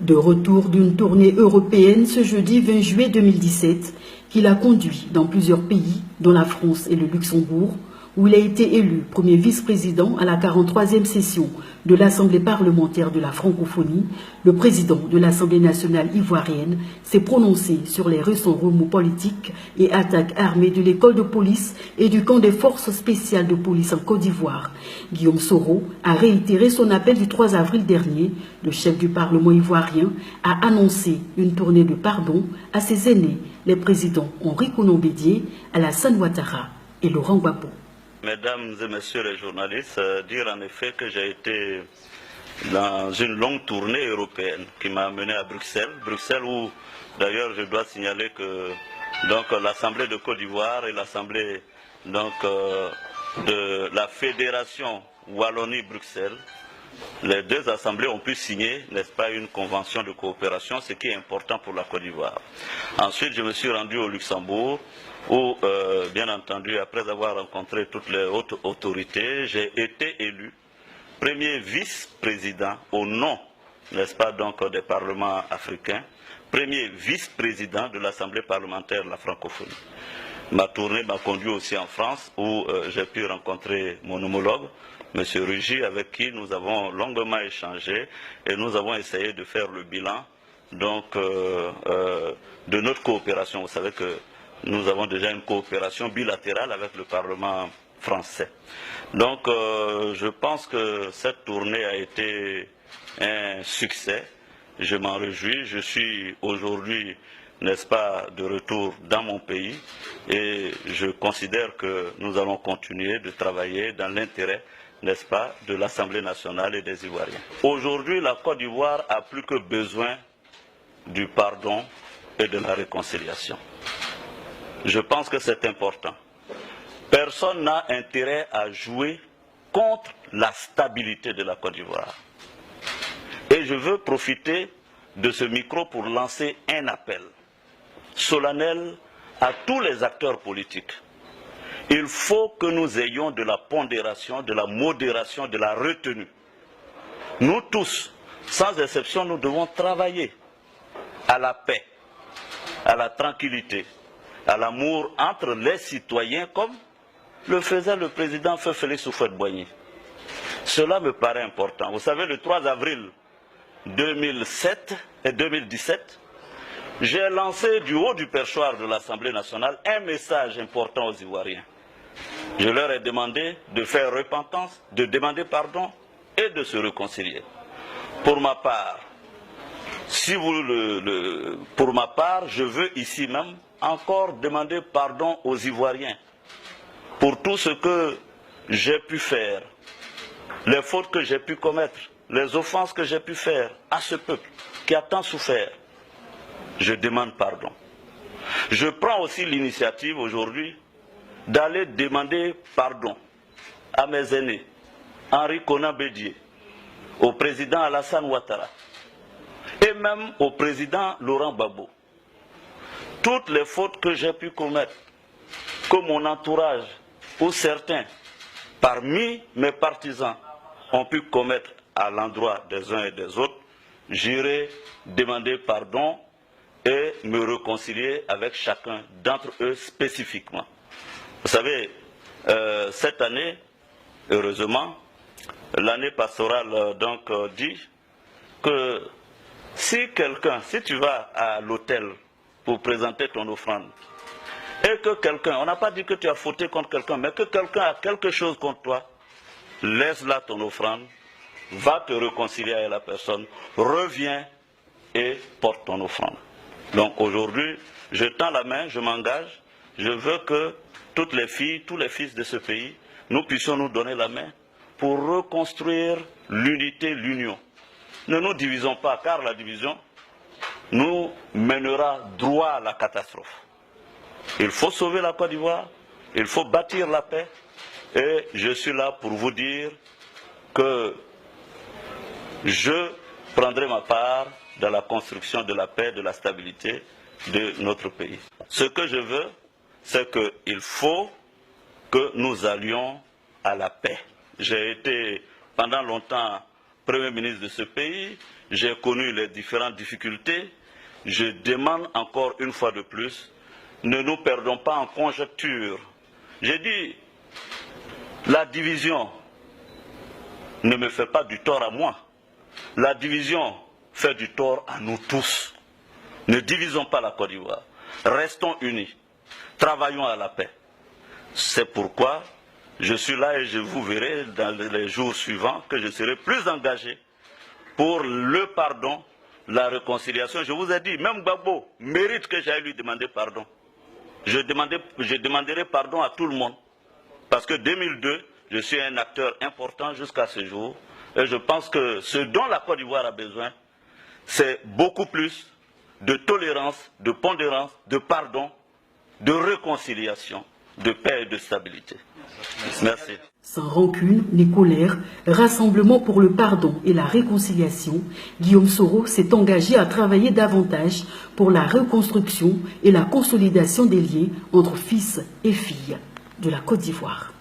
De retour d'une tournée européenne ce jeudi 20 juillet 2017, qu'il a conduit dans plusieurs pays, dont la France et le Luxembourg, où il a été élu premier vice-président à la 43e session de l'Assemblée parlementaire de la francophonie, le président de l'Assemblée nationale ivoirienne s'est prononcé sur les récents remous politiques et attaques armées de l'école de police et du camp des forces spéciales de police en Côte d'Ivoire. Guillaume Soro a réitéré son appel du 3 avril dernier. Le chef du Parlement ivoirien a annoncé une tournée de pardon à ses aînés, les présidents Henri Konan Bédié, Alassane Ouattara et Laurent Gbagbo. Mesdames et messieurs les journalistes, dire en effet que j'ai été dans une longue tournée européenne qui m'a amené à Bruxelles. Bruxelles où d'ailleurs je dois signaler que l'Assemblée de Côte d'Ivoire et l'Assemblée de la Fédération Wallonie-Bruxelles, les deux assemblées ont pu signer, n'est-ce pas, une convention de coopération, ce qui est important pour la Côte d'Ivoire. Ensuite, je me suis rendu au Luxembourg où, bien entendu, après avoir rencontré toutes les hautes autorités, j'ai été élu premier vice-président au nom, n'est-ce pas, des parlements africains, premier vice-président de l'Assemblée parlementaire de la francophonie. Ma tournée m'a conduit aussi en France où j'ai pu rencontrer mon homologue, M. Rugy, avec qui nous avons longuement échangé et nous avons essayé de faire le bilan de notre coopération. Vous savez que nous avons déjà une coopération bilatérale avec le Parlement français. Donc je pense que cette tournée a été un succès. Je m'en réjouis. Je suis aujourd'hui, n'est-ce pas, de retour dans mon pays et je considère que nous allons continuer de travailler dans l'intérêt, n'est-ce pas, de l'Assemblée nationale et des Ivoiriens. Aujourd'hui, la Côte d'Ivoire a plus que besoin du pardon et de la réconciliation. Je pense que c'est important. Personne n'a intérêt à jouer contre la stabilité de la Côte d'Ivoire. Et je veux profiter de ce micro pour lancer un appel solennel à tous les acteurs politiques. Il faut que nous ayons de la pondération, de la modération, de la retenue. Nous tous, sans exception, nous devons travailler à la paix, à la tranquillité, à l'amour entre les citoyens comme le faisait le président Feu Félix Houphouët-Boigny. Cela me paraît important. Vous savez, le 3 avril 2007 et 2017, j'ai lancé du haut du perchoir de l'Assemblée nationale un message important aux Ivoiriens. Je leur ai demandé de faire repentance, de demander pardon et de se réconcilier. Pour ma part, je veux ici même encore demander pardon aux Ivoiriens pour tout ce que j'ai pu faire, les fautes que j'ai pu commettre, les offenses que j'ai pu faire à ce peuple qui a tant souffert. Je demande pardon. Je prends aussi l'initiative aujourd'hui d'aller demander pardon à mes aînés, Henri Konan Bédié, au président Alassane Ouattara et même au président Laurent Gbagbo. Toutes les fautes que j'ai pu commettre, que mon entourage ou certains parmi mes partisans ont pu commettre à l'endroit des uns et des autres, j'irai demander pardon et me réconcilier avec chacun d'entre eux spécifiquement. Vous savez, cette année, heureusement, l'année pastorale dit que si tu vas à l'autel pour présenter ton offrande, et que quelqu'un, on n'a pas dit que tu as fauté contre quelqu'un, mais que quelqu'un a quelque chose contre toi, laisse là ton offrande, va te réconcilier avec la personne, reviens et porte ton offrande. Donc aujourd'hui, je tends la main, je m'engage, je veux que toutes les filles, tous les fils de ce pays, nous puissions nous donner la main pour reconstruire l'unité, l'union. Ne nous divisons pas, car la division nous mènera droit à la catastrophe. Il faut sauver la Côte d'Ivoire, il faut bâtir la paix, et je suis là pour vous dire que je prendrai ma part dans la construction de la paix, de la stabilité de notre pays. Ce que je veux, c'est qu'il faut que nous allions à la paix. J'ai été pendant longtemps Premier ministre de ce pays, j'ai connu les différentes difficultés. Je demande encore une fois de plus, ne nous perdons pas en conjecture. J'ai dit, la division ne me fait pas du tort à moi. La division fait du tort à nous tous. Ne divisons pas la Côte d'Ivoire. Restons unis. Travaillons à la paix. C'est pourquoi je suis là et je vous verrai dans les jours suivants que je serai plus engagé pour le pardon, la réconciliation. Je vous ai dit, même Gbagbo mérite que j'aille lui demander pardon. Je demanderai pardon à tout le monde. Parce que 2002, je suis un acteur important jusqu'à ce jour. Et je pense que ce dont la Côte d'Ivoire a besoin, c'est beaucoup plus de tolérance, de pondérance, de pardon, de réconciliation, de paix et de stabilité. Merci. Sans rancune ni colère, Rassemblement pour le pardon et la réconciliation, Guillaume Soro s'est engagé à travailler davantage pour la reconstruction et la consolidation des liens entre fils et filles de la Côte d'Ivoire.